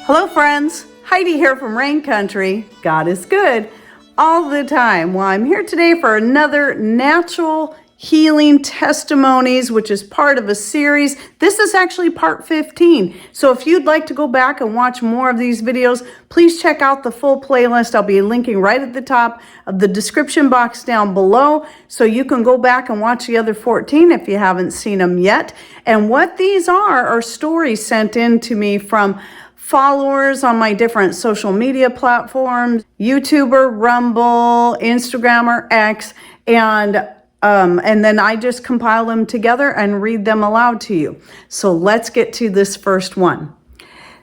Hello friends, Heidi here from Rain Country. God is good all the time. Well, I'm here today for another natural healing testimonies, which is part of a series. This is actually part 15. So if you'd like to go back and watch more of these videos, please check out the full playlist. I'll be linking right at the top of the description box down below. So you can go back and watch the other 14 if you haven't seen them yet. And what these are stories sent in to me from followers on my different social media platforms, YouTuber, Rumble, Instagram, or X, and then I just compile them together and read them aloud to you. So let's get to this first one.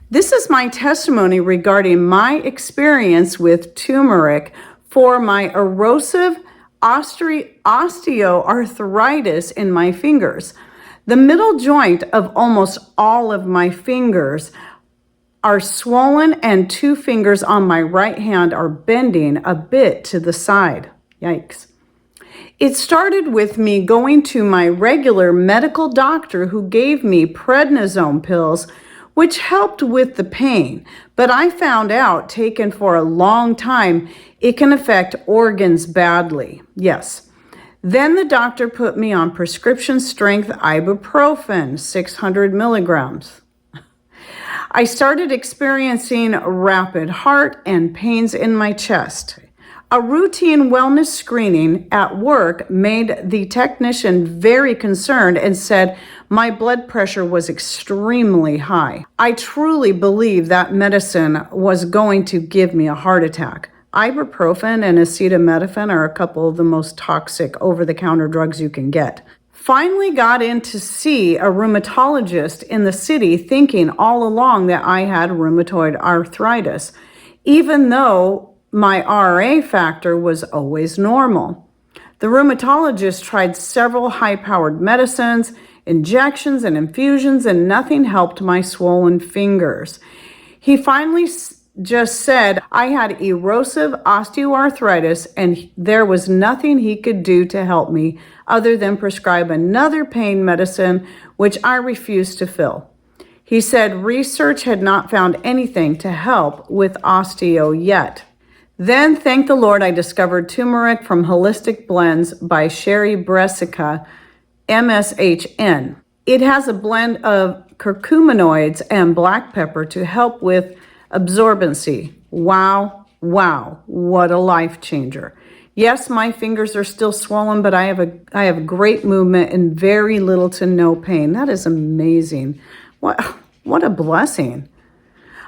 This is my testimony regarding my experience with turmeric for my erosive osteoarthritis in my fingers. The middle joint of almost all of my fingers are swollen, and 2 fingers on my right hand are bending a bit to the side. Yikes. It started with me going to my regular medical doctor who gave me prednisone pills, which helped with the pain. But I found out, taken for a long time, it can affect organs badly. Yes. Then the doctor put me on prescription strength ibuprofen, 600 milligrams. I started experiencing rapid heart and pains in my chest. A routine wellness screening at work made the technician very concerned and said my blood pressure was extremely high. I truly believe that medicine was going to give me a heart attack. Ibuprofen and acetaminophen are a couple of the most toxic over-the-counter drugs you can get. Finally got in to see a rheumatologist in the city, thinking all along that I had rheumatoid arthritis, even though my RA factor was always normal. The rheumatologist tried several high-powered medicines, injections and infusions, and nothing helped my swollen fingers. He finally just said I had erosive osteoarthritis and there was nothing he could do to help me other than prescribe another pain medicine, which I refused to fill. He said research had not found anything to help with osteo yet. Then, thank the Lord, I discovered turmeric from Holistic Blends by Sherry Bresica, MSHN. It has a blend of curcuminoids and black pepper to help with absorbency. Wow, what a life changer. Yes, my fingers are still swollen, but I have great movement and very little to no pain. That is amazing. What a blessing.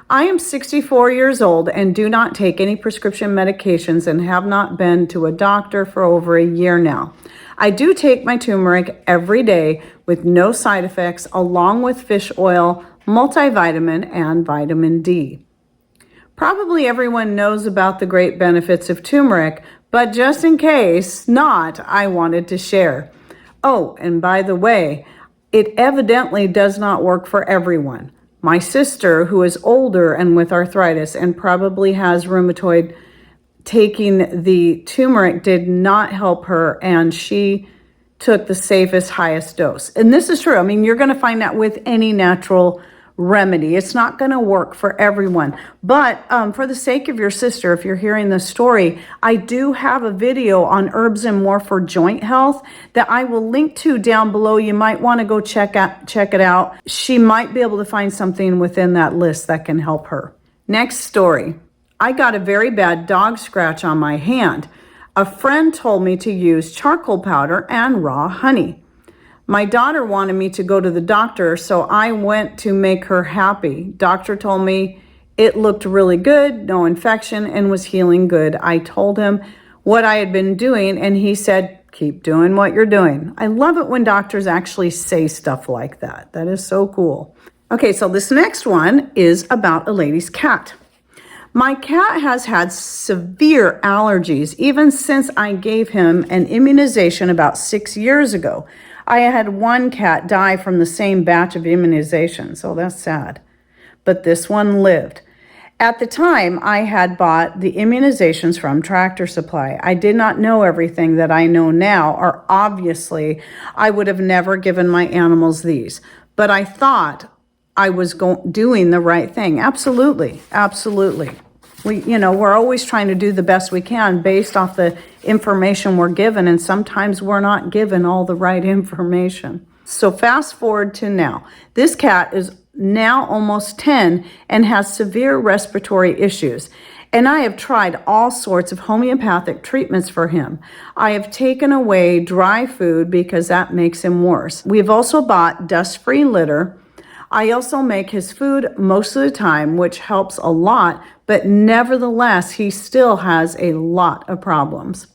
I am 64 years old and do not take any prescription medications and have not been to a doctor for over a year now. I do take my turmeric every day with no side effects, along with fish oil, multivitamin, and vitamin D. Probably everyone knows about the great benefits of turmeric, but just in case not, I wanted to share. Oh, and by the way, it evidently does not work for everyone. My sister, who is older and with arthritis and probably has rheumatoid, taking the turmeric did not help her, and she took the safest, highest dose. And this is true. I mean, you're going to find that with any natural remedy. It's not going to work for everyone. But for the sake of your sister, if you're hearing this story, I do have a video on herbs and more for joint health that I will link to down below. You might want to go check it out. She might be able to find something within that list that can help her. Next story. I got a very bad dog scratch on my hand. A friend told me to use charcoal powder and raw honey. My daughter wanted me to go to the doctor, so I went to make her happy. Doctor told me it looked really good, no infection, and was healing good. I told him what I had been doing, and he said, keep doing what you're doing. I love it when doctors actually say stuff like that. That is so cool. Okay, so this next one is about a lady's cat. My cat has had severe allergies even since I gave him an immunization about 6 years ago. I had one cat die from the same batch of immunizations, so that's sad. But this one lived. At the time, I had bought the immunizations from Tractor Supply. I did not know everything that I know now, or obviously I would have never given my animals these. But I thought I was doing the right thing. Absolutely. Absolutely. We're always trying to do the best we can based off the information we're given, and sometimes we're not given all the right information. So fast forward to now. This cat is now almost 10 and has severe respiratory issues. And I have tried all sorts of homeopathic treatments for him. I have taken away dry food because that makes him worse. We've also bought dust-free litter. I also make his food most of the time, which helps a lot, but nevertheless, he still has a lot of problems.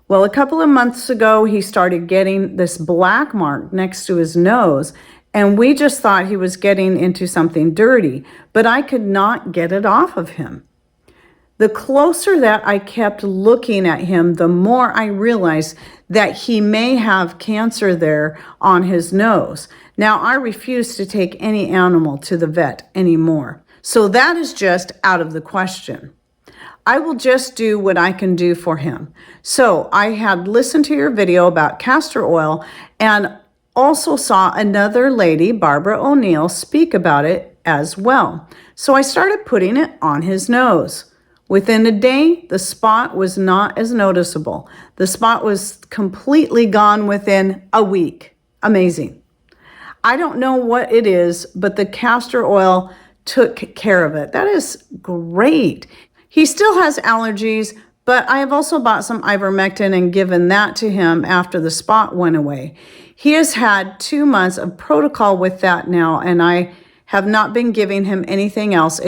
Well, a couple of months ago, he started getting this black mark next to his nose, and we just thought he was getting into something dirty, but I could not get it off of him. The closer that I kept looking at him, the more I realized that he may have cancer there on his nose. Now, I refuse to take any animal to the vet anymore. So that is just out of the question. I will just do what I can do for him. So I had listened to your video about castor oil and also saw another lady, Barbara O'Neill, speak about it as well. So I started putting it on his nose. Within a day, the spot was not as noticeable. The spot was completely gone within a week. Amazing. I don't know what it is, but the castor oil took care of it. That is great. He still has allergies, but I have also bought some ivermectin and given that to him after the spot went away. He has had 2 months of protocol with that now, and I have not been giving him anything else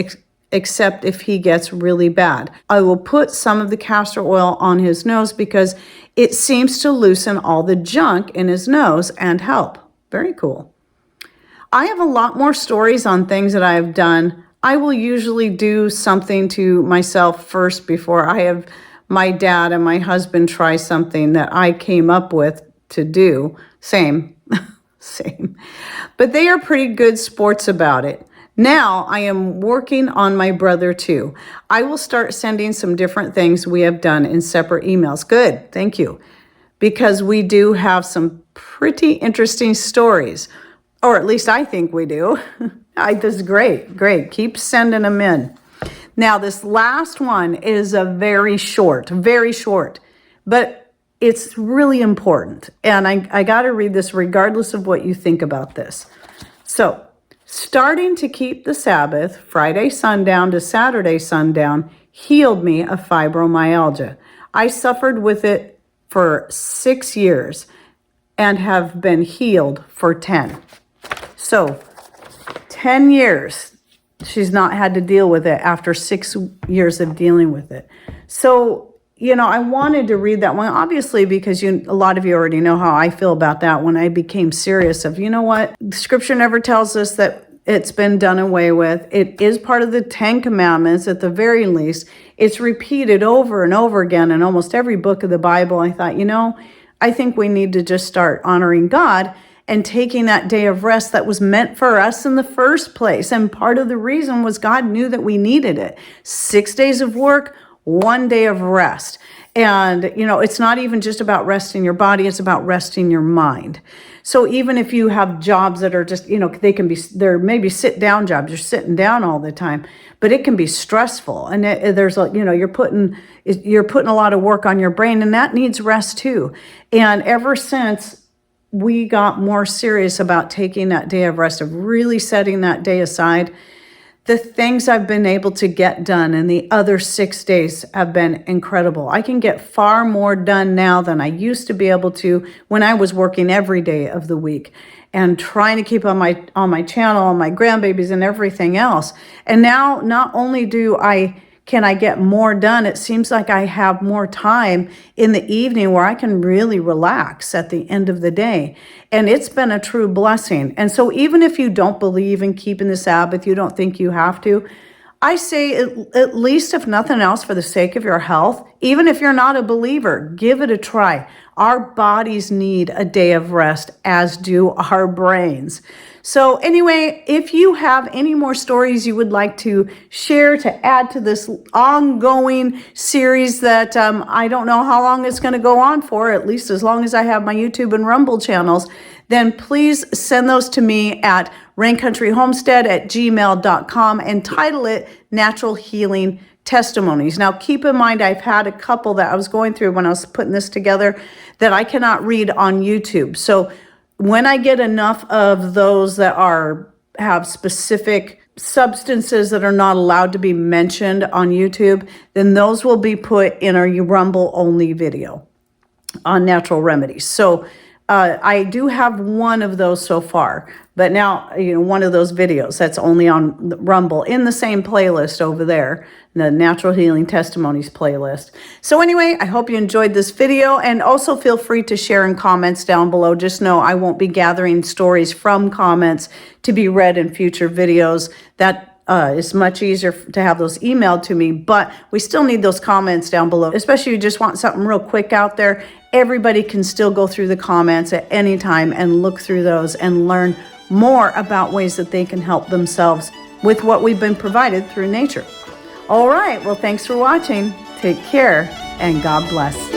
except if he gets really bad. I will put some of the castor oil on his nose because it seems to loosen all the junk in his nose and help. Very cool. I have a lot more stories on things that I have done. I will usually do something to myself first before I have my dad and my husband try something that I came up with to do. Same. But they are pretty good sports about it. Now I am working on my brother too. I will start sending some different things we have done in separate emails. Good, thank you. Because we do have some pretty interesting stories, or at least I think we do. This is great. Keep sending them in. Now this last one is a very short, but it's really important. And I got to read this regardless of what you think about this. So, starting to keep the Sabbath, Friday sundown to Saturday sundown, healed me of fibromyalgia. I suffered with it for 6 years and have been healed for 10. So 10 years she's not had to deal with it after 6 years of dealing with it. So, I wanted to read that one, obviously, because a lot of you already know how I feel about that when I became serious of, what? Scripture never tells us that it's been done away with. It is part of the 10 Commandments at the very least. It's repeated over and over again in almost every book of the Bible. I thought, I think we need to just start honoring God and taking that day of rest that was meant for us in the first place. And part of the reason was God knew that we needed it. 6 days of work, 1 day of rest. And, it's not even just about resting your body, it's about resting your mind. So even if you have jobs that are just, they're maybe sit down jobs, you're sitting down all the time, but it can be stressful. And you're putting a lot of work on your brain, and that needs rest too. And ever since we got more serious about taking that day of rest, of really setting that day aside, the things I've been able to get done in the other 6 days have been incredible. I can get far more done now than I used to be able to when I was working every day of the week and trying to keep on my channel, on my grandbabies and everything else. And now not only can I get more done, it seems like I have more time in the evening where I can really relax at the end of the day. And it's been a true blessing. And so even if you don't believe in keeping the Sabbath, you don't think you have to, I say at least, if nothing else, for the sake of your health, even if you're not a believer, give it a try. Our bodies need a day of rest, as do our brains. So anyway, if you have any more stories you would like to share to add to this ongoing series that I don't know how long it's going to go on for, at least as long as I have my YouTube and Rumble channels, then please send those to me at raincountryhomestead@gmail.com and title it Natural Healing Testimonies. Now, keep in mind, I've had a couple that I was going through when I was putting this together that I cannot read on YouTube. So when I get enough of those that have specific substances that are not allowed to be mentioned on YouTube, then those will be put in our Rumble only video on natural remedies. So I do have one of those so far, but now, one of those videos that's only on Rumble in the same playlist over there, the Natural Healing Testimonies playlist. So anyway, I hope you enjoyed this video, and also feel free to share in comments down below. Just know I won't be gathering stories from comments to be read in future videos. That it's much easier to have those emailed to me, but we still need those comments down below, especially if you just want something real quick out there. Everybody can still go through the comments at any time and look through those and learn more about ways that they can help themselves with what we've been provided through nature. All right, well, thanks for watching. Take care, and God bless.